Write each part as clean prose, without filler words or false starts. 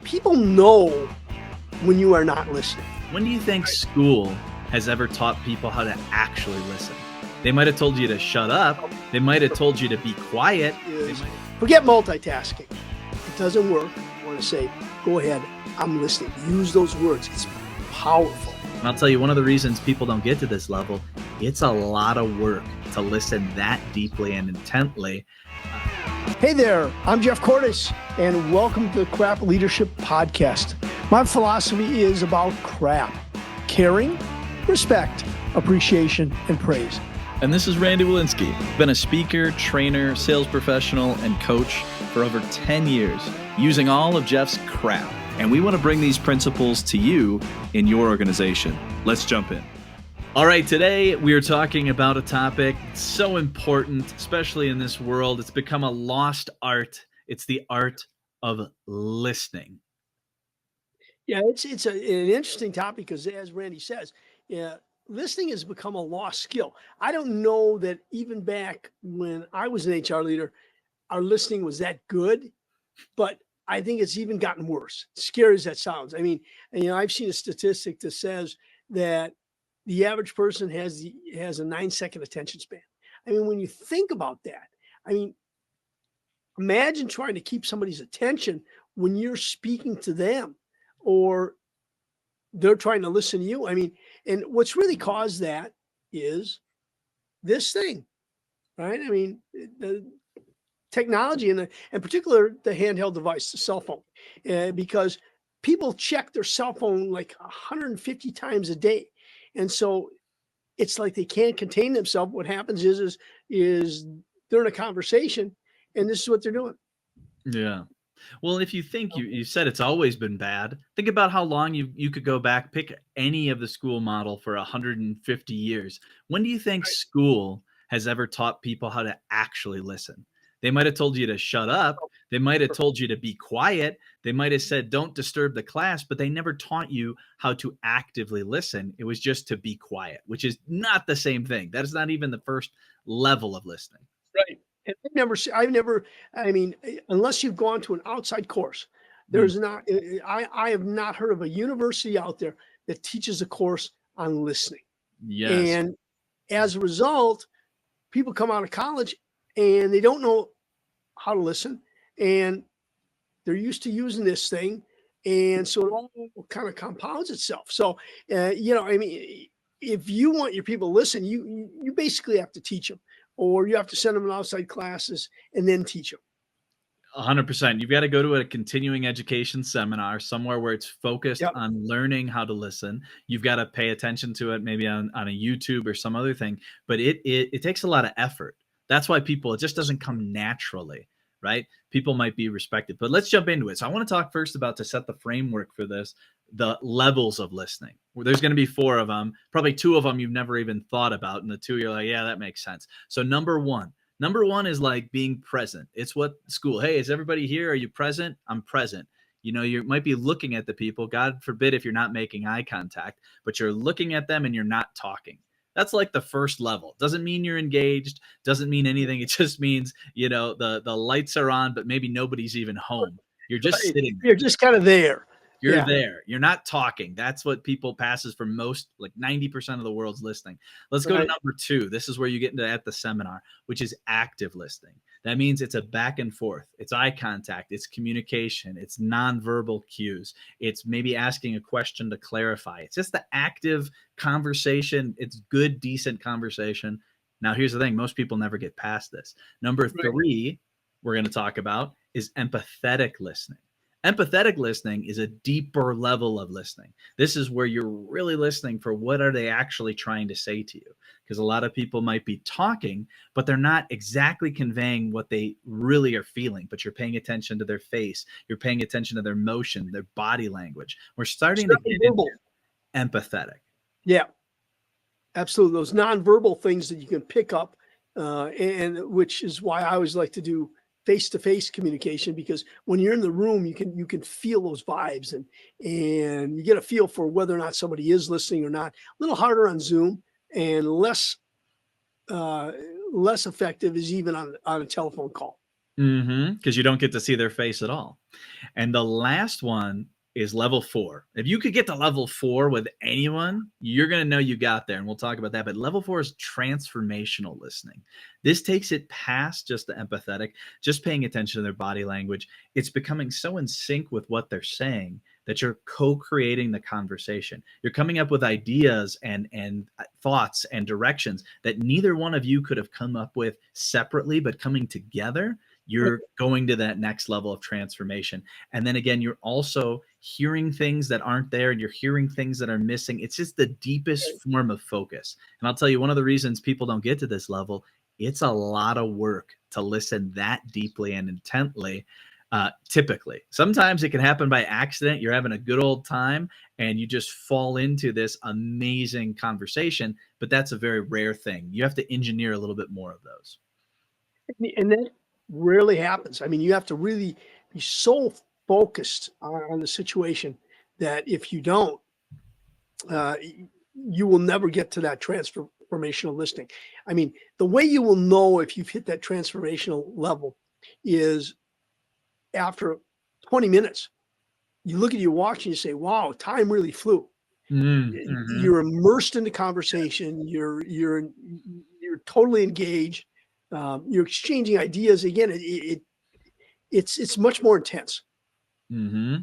people know when you are not listening. When do you think school has ever taught people how to actually listen? They might have told you to shut up. They might have told you to be quiet. Forget multitasking. It doesn't work. I want to say, go ahead, I'm listening. Use those words. It's powerful. And I'll tell you, one of the reasons people don't get to this level, it's a lot of work to listen that deeply and intently. Hey there, I'm Jeff Cordes, and welcome to the C.R.A.P Leadership Podcast. My philosophy is about C.R.A.P, caring, respect, appreciation, and praise. And this is Randy Walensky. Been a speaker, trainer, sales professional, and coach for over 10 years, using all of Jeff's C.R.A.P. And we want to bring these principles to you in your organization. Let's jump in. All right, today we are talking about a topic so important, especially in this world. It's become a lost art. It's the art of listening. Yeah, it's an interesting topic because, as Randy says, listening has become a lost skill. I don't know that even back when I was an HR leader, our listening was that good, but I think it's even gotten worse. Scary as that sounds. I mean, I've seen a statistic that says that the average person has a 9-second attention span. I mean, when you think about that, I mean, imagine trying to keep somebody's attention when you're speaking to them or they're trying to listen to you. I mean, and what's really caused that is this thing, right? I mean, the technology and in particular the handheld device, the cell phone, because people check their cell phone like 150 times a day. And so it's like they can't contain themselves. What happens is they're in a conversation and this is what they're doing. Yeah. Well, if you think you said it's always been bad, think about how long you could go back, pick any of the school model for 150 years. When do you think school has ever taught people how to actually listen? They might have told you to shut up. They might have told you to be quiet. They might have said, don't disturb the class, but they never taught you how to actively listen. It was just to be quiet, which is not the same thing. That is not even the first level of listening. Right. And I mean, unless you've gone to an outside course, I have not heard of a university out there that teaches a course on listening. Yes. And as a result, people come out of college and they don't know how to listen, and they're used to using this thing. And so it all kind of compounds itself. So, I mean, if you want your people to listen, you basically have to teach them, or you have to send them in outside classes and then teach them. 100%. You've got to go to a continuing education seminar somewhere where it's focused on learning how to listen. You've got to pay attention to it, maybe on a YouTube or some other thing, but it takes a lot of effort. That's why it just doesn't come naturally, right? People might be respected, but let's jump into it. So I want to talk first about, to set the framework for this, the levels of listening. There's going to be 4 of them, probably 2 of them you've never even thought about. And the 2 you're like, yeah, that makes sense. So number one is like being present. It's what school, hey, is everybody here? Are you present? I'm present. You might be looking at the people, God forbid if you're not making eye contact, but you're looking at them and you're not talking. That's like the first level. Doesn't mean you're engaged. Doesn't mean anything. It just means, the lights are on, but maybe nobody's even home. You're just sitting there. You're just kind of there. You're there. You're not talking. That's what people passes for most, like 90% of the world's listening. Let's go to number 2. This is where you get into at the seminar, which is active listening. That means it's a back and forth. It's eye contact. It's communication. It's nonverbal cues. It's maybe asking a question to clarify. It's just the active conversation. It's good, decent conversation. Now, here's the thing. Most people never get past this. Number 3 we're going to talk about is empathetic listening. Empathetic listening is a deeper level of listening. This is where you're really listening for what are they actually trying to say to you. Because a lot of people might be talking, but they're not exactly conveying what they really are feeling. But you're paying attention to their face. You're paying attention to their motion, their body language. We're starting to get into empathetic. Yeah, absolutely. Those nonverbal things that you can pick up, and which is why I always like to do face-to-face communication, because when you're in the room, you can feel those vibes and you get a feel for whether or not somebody is listening or not. A little harder on Zoom and less effective is even on a telephone call. Because you don't get to see their face at all. And the last one is level 4. If you could get to level 4 with anyone, you're going to know you got there. And we'll talk about that. But level 4 is transformational listening. This takes it past just the empathetic, just paying attention to their body language. It's becoming so in sync with what they're saying that you're co-creating the conversation. You're coming up with ideas and thoughts and directions that neither one of you could have come up with separately, but coming together, you're going to that next level of transformation. And then again, you're also hearing things that aren't there and you're hearing things that are missing. It's just the deepest form of focus. And I'll tell you, one of the reasons people don't get to this level, it's a lot of work to listen that deeply and intently. Typically, sometimes it can happen by accident. You're having a good old time and you just fall into this amazing conversation, but that's a very rare thing. You have to engineer a little bit more of those. And that rarely happens. I mean, you have to really be so focused on the situation that if you don't, you will never get to that transformational listening. I mean, the way you will know if you've hit that transformational level is after 20 minutes. You look at your watch and you say, wow, time really flew. Mm-hmm. You're immersed in the conversation. You're totally engaged. You're exchanging ideas. Again, it's much more intense. Mm-hmm.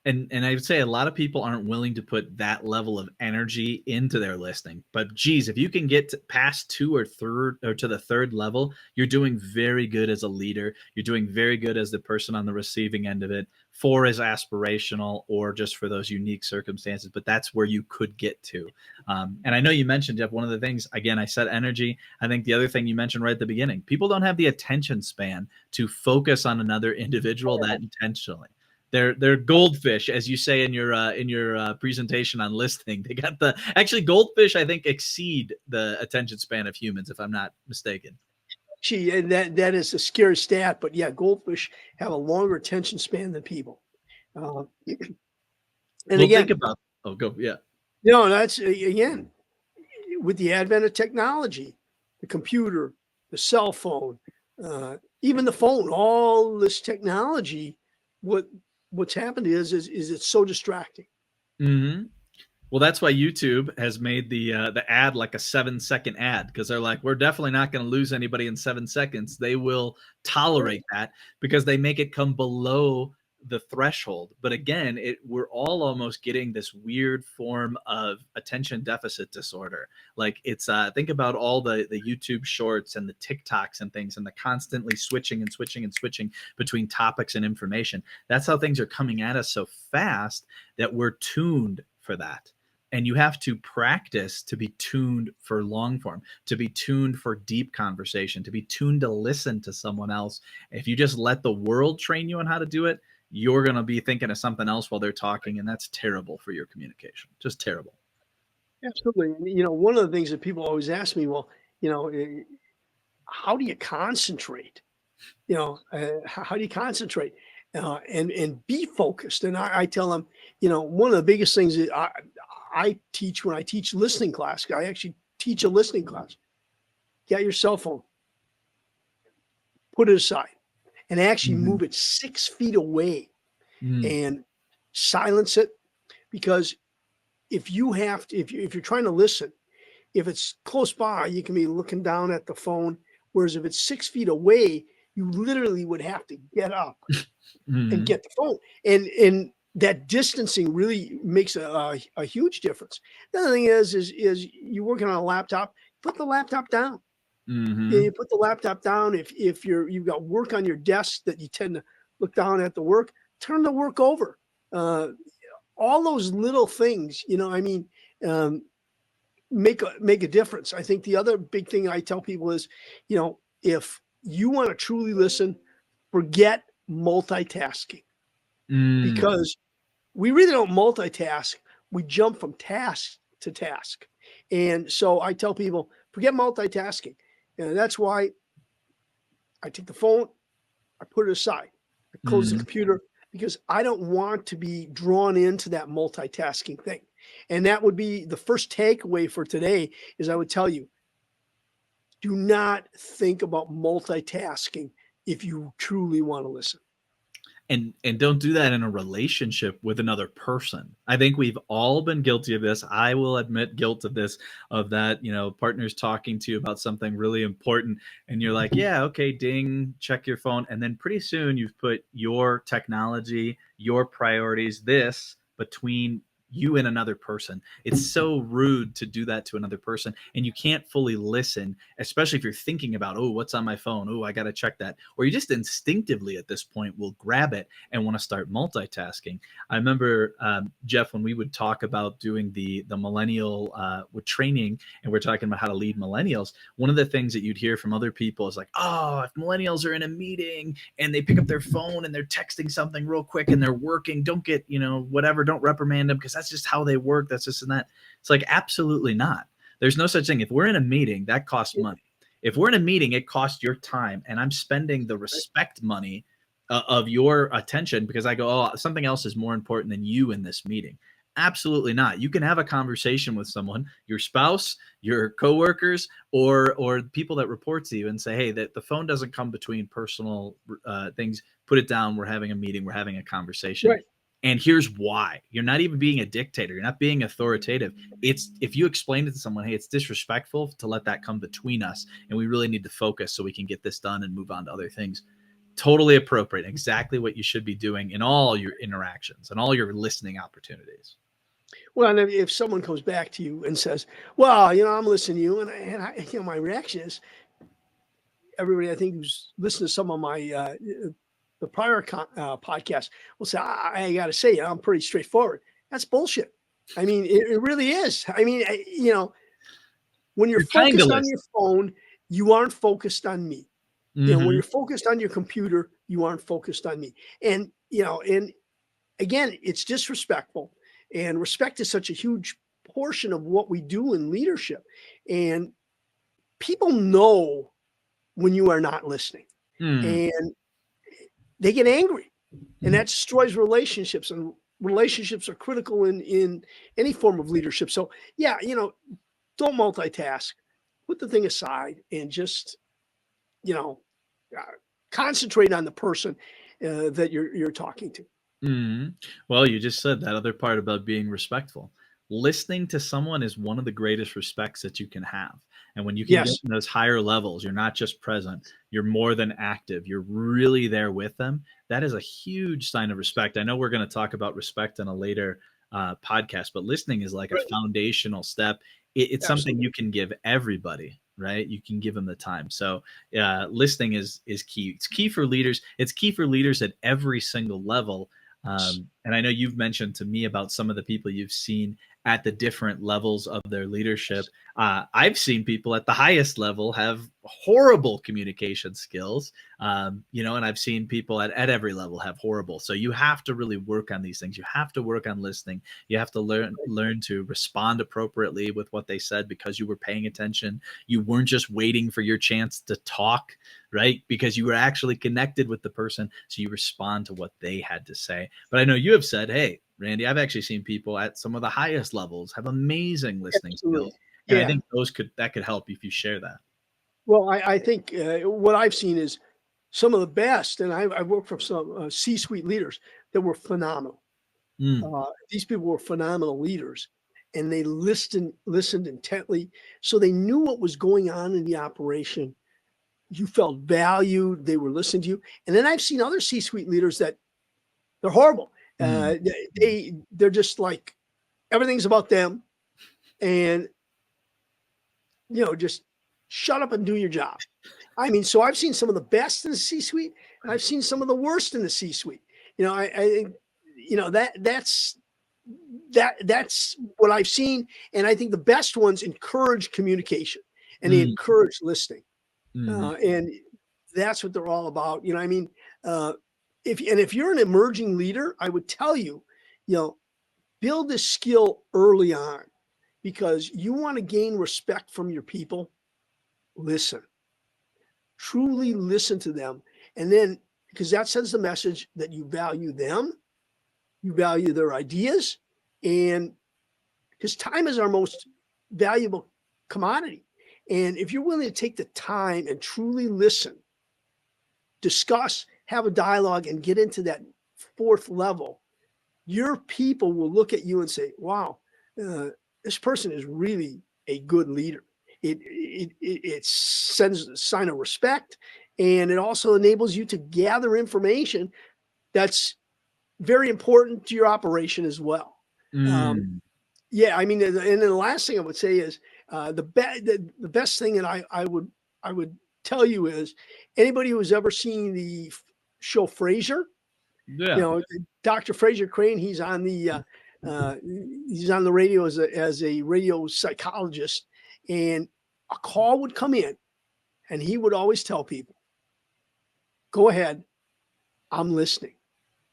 And I would say a lot of people aren't willing to put that level of energy into their listening. But geez, if you can get past 2 or third or to the third level, you're doing very good as a leader. You're doing very good as the person on the receiving end of it. 4 is aspirational or just for those unique circumstances, but that's where you could get to. And I know you mentioned, Jeff, one of the things, again, I said energy. I think the other thing you mentioned right at the beginning, people don't have the attention span to focus on another individual that intentionally. They're goldfish, as you say in your presentation on listening. They got actually goldfish, I think, exceed the attention span of humans, if I'm not mistaken. Gee, and that is a scary stat, but yeah, goldfish have a longer attention span than people. Uh, and Well, think again, about go yeah. that's again with the advent of technology, the computer, the cell phone, even the phone, all this technology. What's happened is it's so distracting. Mm-hmm. Well, that's why YouTube has made the ad like a 7-second ad because they're like, we're definitely not going to lose anybody in 7 seconds. They will tolerate that because they make it come below the threshold. But again, we're all almost getting this weird form of attention deficit disorder. Like it's think about all the YouTube shorts and the TikToks and things and the constantly switching and switching and switching between topics and information. That's how things are coming at us so fast that we're tuned for that. And you have to practice to be tuned for long form, to be tuned for deep conversation, to be tuned to listen to someone else. If you just let the world train you on how to do it, you're going to be thinking of something else while they're talking, and that's terrible for your communication. Just terrible. Absolutely. And, one of the things that people always ask me, well, how do you concentrate? How do you concentrate and be focused? And I tell them, one of the biggest things that I teach when I teach listening class, I actually teach a listening class. Get your cell phone, put it aside, and actually Mm-hmm. move it 6 feet away Mm-hmm. and silence it. Because if you're trying to listen, if it's close by, you can be looking down at the phone. Whereas if it's 6 feet away, you literally would have to get up and Mm-hmm. get the phone. And that distancing really makes a huge difference. The other thing is you're working on a laptop, put the laptop down. You put the laptop down. If you've got work on your desk that you tend to look down at the work, turn the work over. Uh, all those little things, I mean, um, make a difference. I think the other big thing I tell people is, if you want to truly listen, forget multitasking Mm-hmm. because we really don't multitask. We jump from task to task. And so I tell people, forget multitasking. And that's why I take the phone, I put it aside, I close the Mm-hmm. computer because I don't want to be drawn into that multitasking thing. And that would be the first takeaway for today is I would tell you, do not think about multitasking. if you truly want to listen. And don't do that in a relationship with another person. I think we've all been guilty of this. I will admit guilt of this, of that, partner's talking to you about something really important and you're like, yeah, okay, ding, check your phone. And then pretty soon you've put your technology, your priorities, this between you and another person. It's so rude to do that to another person, and you can't fully listen, especially if you're thinking about, oh, what's on my phone, oh, I got to check that, or you just instinctively at this point will grab it and want to start multitasking. I remember, Jeff, when we would talk about doing the millennial with training, and we're talking about how to lead millennials, one of the things that you'd hear from other people is like, oh, if millennials are in a meeting and they pick up their phone and they're texting something real quick and they're working, don't get, whatever, don't reprimand them because that's just how they work. That's just and that. It's like, absolutely not. There's no such thing. If we're in a meeting, that costs money. If we're in a meeting, it costs your time, and I'm spending the respect money of your attention because I go, oh, something else is more important than you in this meeting. Absolutely not. You can have a conversation with someone, your spouse, your coworkers, or people that report to you, and say, hey, that the phone doesn't come between personal things. Put it down. We're having a meeting. We're having a conversation. Right. And here's why. You're not even being a dictator. You're not being authoritative. It's if you explain it to someone, hey, it's disrespectful to let that come between us, and we really need to focus so we can get this done and move on to other things. Totally appropriate. Exactly what you should be doing in all your interactions and all your listening opportunities. Well, and if someone comes back to you and says, well, I'm listening to you, and my reaction is, everybody I think who's listened to some of my the prior podcast will say, I got to say, I'm pretty straightforward. That's bullshit. I mean, it really is. I mean, when you're You're kind to focused on listen. your phone, you aren't focused on me. When Mm-hmm. you're focused on your computer, you aren't focused on me. And again, it's disrespectful. And respect is such a huge portion of what we do in leadership. And people know when you are not listening. Mm. And they get angry. And that destroys relationships. And relationships are critical in any form of leadership. So yeah, don't multitask. Put the thing aside and just, you know, uh, concentrate on the person that you're talking to. Mm. Well, you just said that other part about being respectful. Listening to someone is one of the greatest respects that you can have. And when you can get Yes. in those higher levels, you're not just present, you're more than active, you're really there with them. That is a huge sign of respect. I know we're going to talk about respect in a later podcast, but listening is like a Right. foundational step. It's something Absolutely. you can give everybody, right? You can give them the time. So listening is key. It's key for leaders. It's key for leaders at every single level. And I know you've mentioned to me about some of the people you've seen at the different levels of their leadership. I've seen people at the highest level have horrible communication skills, and I've seen people at every level have horrible. So you have to really work on these things. You have to work on listening. You have to learn to respond appropriately with what they said because you were paying attention. You weren't just waiting for your chance to talk, right? Because you were actually connected with the person. So you respond to what they had to say. But I know you have said, hey, Randy, I've actually seen people at some of the highest levels have amazing listening Absolutely. skills. And I Yeah. think that could help if you share that. Well, I think what I've seen is some of the best, and I've worked for some C-suite leaders that were phenomenal. Mm, These people were phenomenal leaders, and they listened intently, so they knew what was going on in the operation. You felt valued. They were listening to you. And then I've seen other C-suite leaders that they're horrible. mm, They're just like everything's about them, and just shut up and do your job. I mean, so I've seen some of the best in the C-suite, and I've seen some of the worst in the C-suite. I think, that's what I've seen, and I think the best ones encourage communication and they mm, encourage listening, mm, and that's what they're all about. I mean, uh, if you're an emerging leader, I would tell you, you know, build this skill early on because you want to gain respect from your people. Listen, truly listen to them. And then, because that sends the message that you value them, you value their ideas, and because time is our most valuable commodity. And if you're willing to take the time and truly listen discuss, have a dialogue, and get into that fourth level, your people will look at you and say, wow, uh, this person is really a good leader. It sends a sign of respect, and it also enables you to gather information that's very important to your operation as well. Um, Mm. yeah, I mean, and then the last thing I would say is the best thing that I would tell you is anybody who's ever seen the show Frasier, you Yeah. know, Dr. Fraser Crane, uh, he's on the radio as a radio psychologist, and a call would come in, and he would always tell people, "Go ahead, I'm listening."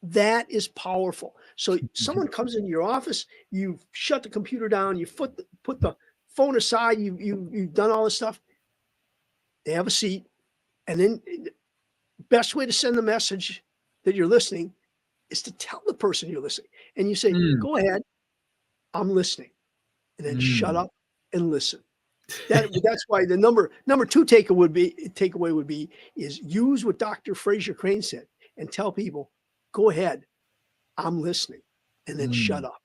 That is powerful. So someone comes into your office, you've shut the computer down, put the phone aside, you've done all this stuff. They have a seat, and then best way to send the message that you're listening is to tell the person you're listening, and you say, Mm. "Go ahead, I'm listening," and then shut Mm. up and listen. That's why the number two takeaway would be is use what Dr. Fraser Crane said and tell people, "Go ahead, I'm listening," and then shut Mm. up.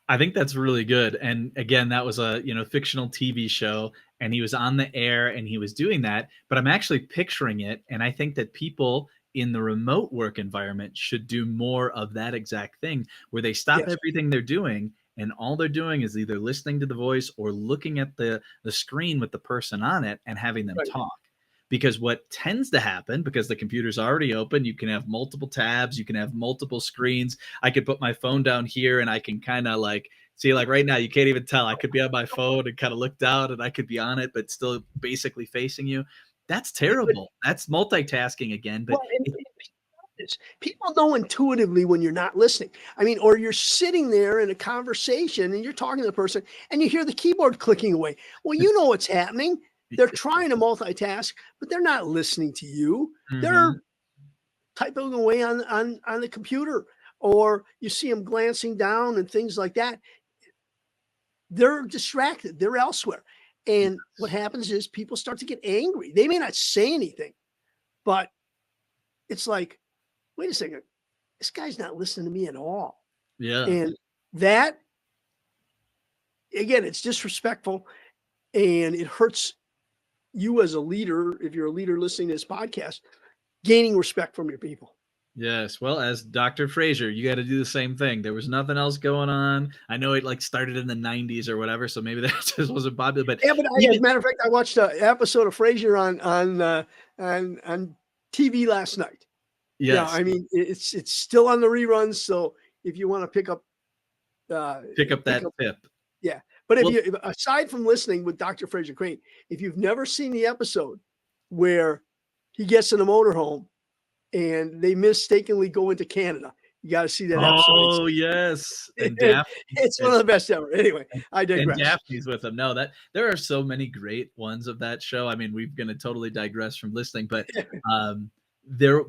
I think that's really good. And again, that was a fictional TV show, and he was on the air and he was doing that. But I'm actually picturing it, and I think that people in the remote work environment should do more of that exact thing, where they stop Yes, everything they're doing, and all they're doing is either listening to the voice or looking at the screen with the person on it and having them right. talk. Because what tends to happen, because the computer's already open, you can have multiple tabs, you can have multiple screens. I could put my phone down here and I can kind of like see, like right now, you can't even tell. I could be on my phone and kind of look down, and I could be on it, but still basically facing you. That's Yeah, but terrible. That's multitasking again. But well, people know intuitively when you're not listening. I mean, or you're sitting there in a conversation and you're talking to the person and you hear the keyboard clicking away. Well, you know what's happening. They're trying to multitask, but they're not listening to you. They're Mhm. typing away on the computer, or you see them glancing down and things like that. They're distracted. They're elsewhere. And what happens is people start to get angry. They may not say anything, but it's like, wait a second, this guy's not listening to me at all. Yeah. And that, again, it's disrespectful and it hurts you as a leader. If you're a leader listening to this podcast, gaining respect from your people. Yes. Well, as Dr. Fraser, you got to do the same thing. There was nothing else going on. I know it like started in the 90s or whatever, so maybe that just wasn't popular. But Yeah, but as a even matter of fact, I watched an episode of Frasier on TV last night. Yeah, yes, I mean it's still on the reruns. So if you want to uh, pick up pick that up, tip. yeah. But Well, aside from listening with Dr. Fraser Crane, if you've never seen the episode where he gets in a motorhome and they mistakenly go into Canada, you got to see that episode. oh yes, and It's Daphne, it's one of the best ever. Anyway, I and digress. Daphne's with him. No, that there are so many great ones of that show. I mean, we're going to totally digress from listening, but um, there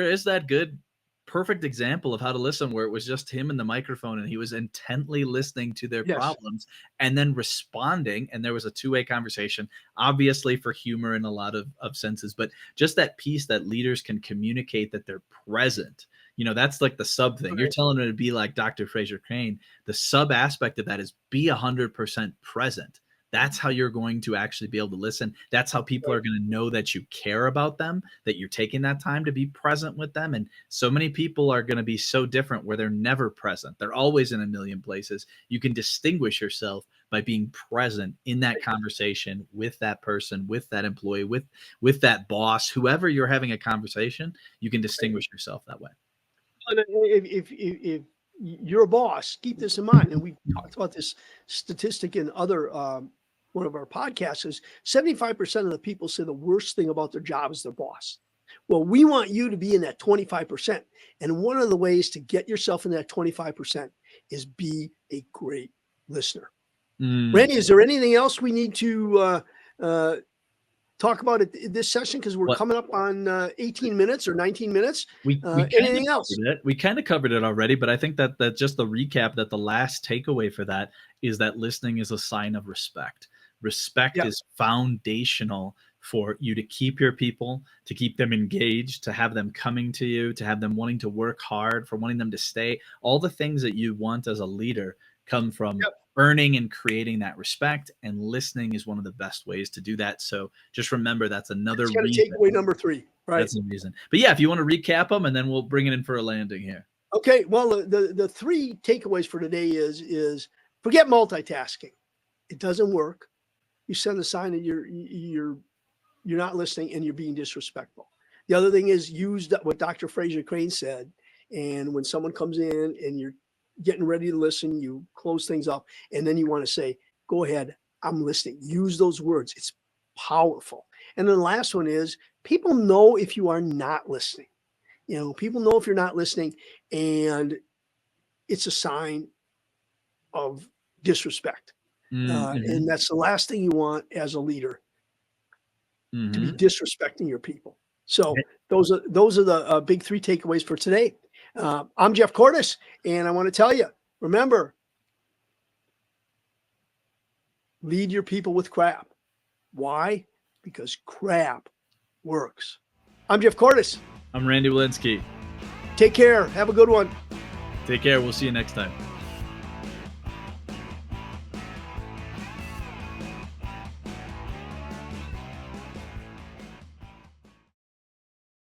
is that good, perfect example of how to listen, where it was just him and the microphone, and he was intently listening to their Yes, problems and then responding, and there was a two-way conversation, obviously for humor in a lot of senses, but just that piece that leaders can communicate that they're present. That's like the sub thing. You're right. telling her to be like Dr. Fraser Crane. The sub aspect of that is be 100% present. That's how you're going to actually be able to listen. That's how people are going to know that you care about them, that you're taking that time to be present with them. And so many people are going to be so different where they're never present. They're always in a million places. You can distinguish yourself by being present in that conversation with that person, with that employee, with that boss, whoever you're having a conversation, you can distinguish yourself that way. And if you're a boss, keep this in mind. And we talked about this statistic in other one of our podcasts is 75% of the people say the worst thing about their job is their boss. Well, we want you to be in that 25%. And one of the ways to get yourself in that 25% is be a great listener. Mm. Randy, is there anything else we need to talk about it in this session? Because we're What coming up on 18 minutes or 19 minutes. we kind of Anything else? covered it. We kind of covered it already, but I think that just the recap, that the last takeaway for that is that listening is a sign of respect. Respect Yeah. is foundational for you to keep your people, to keep them engaged, to have them coming to you, to have them wanting to work hard, for wanting them to stay. All the things that you want as a leader come from Yep. earning and creating that respect, and listening is one of the best ways to do that. So just remember, that's another It's kind of reason. takeaway number 3, right? That's the reason. But yeah, if you want to recap them, and then we'll bring it in for a landing here. Okay. Well, the 3 takeaways for today is forget multitasking. It doesn't work. You send a sign that you're not listening and you're being disrespectful. The other thing is use what Dr. Fraser Crane said. And when someone comes in and you're getting ready to listen, you close things up, and then you want to say, go ahead, I'm listening. Use those words. It's powerful. And then the last one is people know if you are not listening. People know if you're not listening, and it's a sign of disrespect. And that's the last thing you want as a leader, to be disrespecting your people. So those are the big 3 takeaways for today. I'm Jeff Cordes, and I want to tell you, remember, lead your people with C.R.A.P. Why? Because C.R.A.P works. I'm Jeff Cordes. I'm Randy Walensky. Take care. Have a good one. Take care. We'll see you next time.